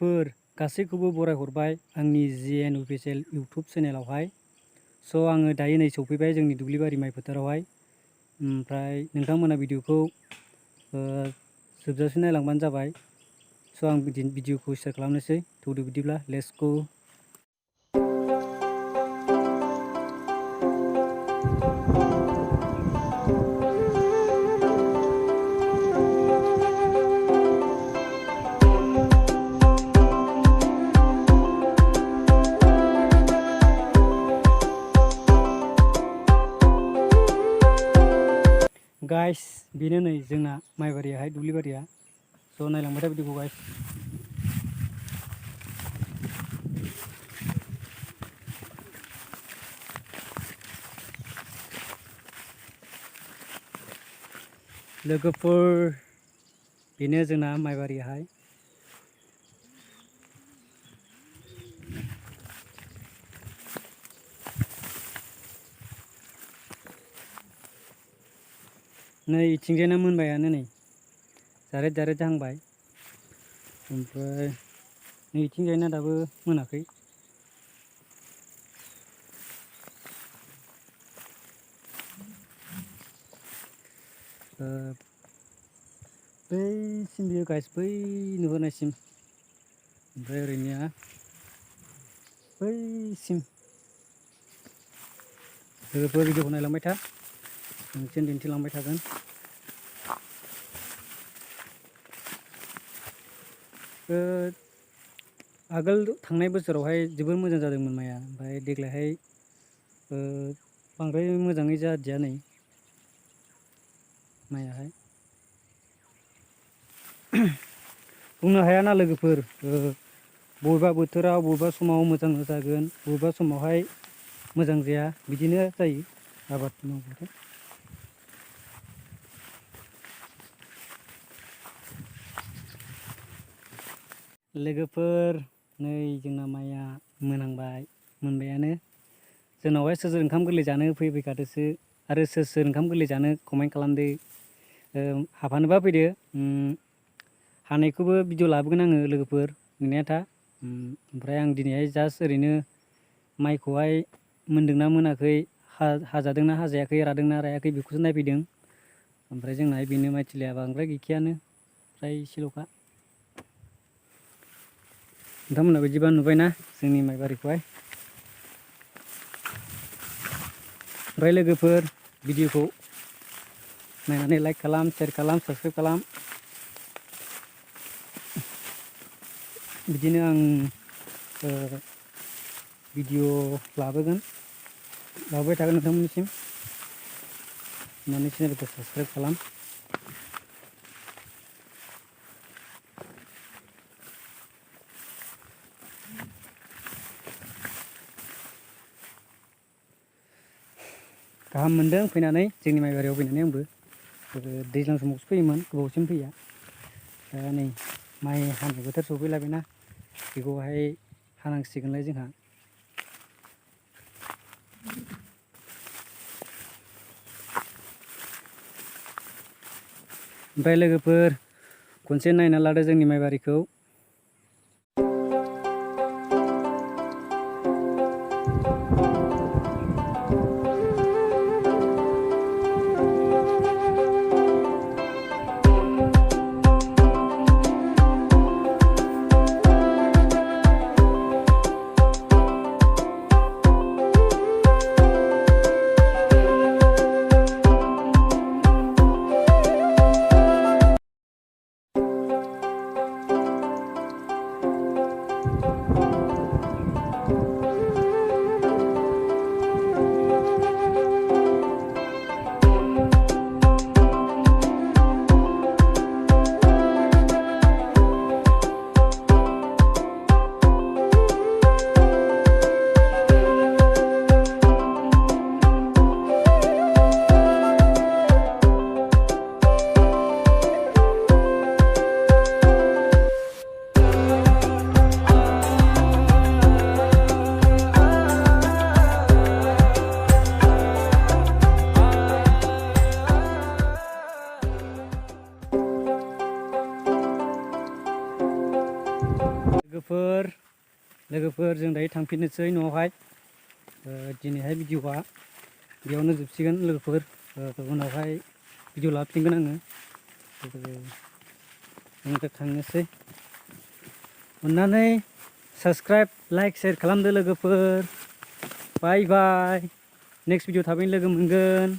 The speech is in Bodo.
लोगोफोर गासैखौबो बरायहरबाय आंनि जिएन अफिसियेल इउटुब चेनेलावहाय। स' आङो दायो नै सफैबाय जोंनि दुब्लिबारि माइ फोथारावहाय। ओमफ्राय नोंथांमोना भिडिअखौ जोबजासिम नायलांबानो जाबाय। स' आं भिडिअखौ स्टार्ट खालामनोसै। थौदो बिदिब्ला लेट्स गो। गाइस बेनो नै जोंना माइबारियाहाय दुब्लिबारिया। स' नायलांबाय था भिडिअखौ गाइस। लोगोफोर बेनो जोंना माइबारियाहाय। नै इथिंजायना मोनबायानो नै जारेद जारेद जाहांबाय। ओमफ्राय नै इथिंजायना दाबो मोनाखै। बैसिम बियो गाइस, बै नुहुरनायसिम। ओमफ्राय ओरैनिया बैसिम। लोगोफोर भिडिअखौ नायलांबाय था, नोंसिनो दिन्थिलांबाय थागोन। आगोल थांनाय बोसोरावहाय जोबोर मोजां जादोंमोन माइआ, ओमफ्राय देग्लायहाय बांद्राय मोजाङै जादिया नै माइआहाय। बुंनो हायाना लोगोफोर, बबेबा बोथोराव बबेबा समाव मोजां जागोन, बबेबा समावहाय मोजां जाया, बिदिनो जायो आबाद मावबाथाय। लोगोफोर नै जोंना माइआ मोनबायानो। जोंनावहाय सोर सोर ओंखाम गोरलै जानो फैखादोसो, आरो सोर सोर ओंखाम गोरलै जानो कमेन्ट खालामदो। हाबहानोबा फैदो। हानायखौबो भिडिअ लाबोगोन आङो लोगोफोर, नुनायाथा। ओमफ्राय आं दिनैहाय जास्ट ओरैनो माइखौहाय मोनदोंना मोनाखै, हाजादोंना हाजायाखै, रादोंना रायाखै बेखौसो नायफैदों। ओमफ्राय जोंनाहाय बेनो माइथिलिया बांद्राय गैखायानो, फ्राय एसेल'खा। नोंथांमोना बिदिबा नुबायना जोंनि माइबारिखौहाय। ओमफ्राय लोगोफोर भिडिअखौ नायनानै लाइक खालाम, शेयार खालाम, साबस्क्राइब खालाम। बिदिनो आं भिडिअ लाबोबाय थागोन नोंथांमोननिसिम। अन्नानै चेनेलखौ साबस्क्राइब खालाम। गाहाम मोनदों फैनानै, जोंनि माइबारियाव फैनानै आंबो। दैज्लां समावसो फैयोमोन, गोबावसिम फैया। दा नै माइ हानाय बोथोर सफैलायबायना, बेखौहाय हानांसिगोनलाय जोंहा। ओमफ्राय लोगोफोर खनसे नायना लादो जोंनि माइबारिखौ। लोगोफोर जों दायो थांफिननोसै न'आवहाय दिनैहाय भिडिअआ बेयावनो जोबसिगोन लोगोफोर उनावहाय भिडिअ लाफिनगोन आङो जों थांनोसै अन्नानै साबस्क्राइब लाइक शेयार खालामदो लोगोफोर बाय बाय नेक्स्ट भिडिअ थाबैनो लोगो मोनगोन।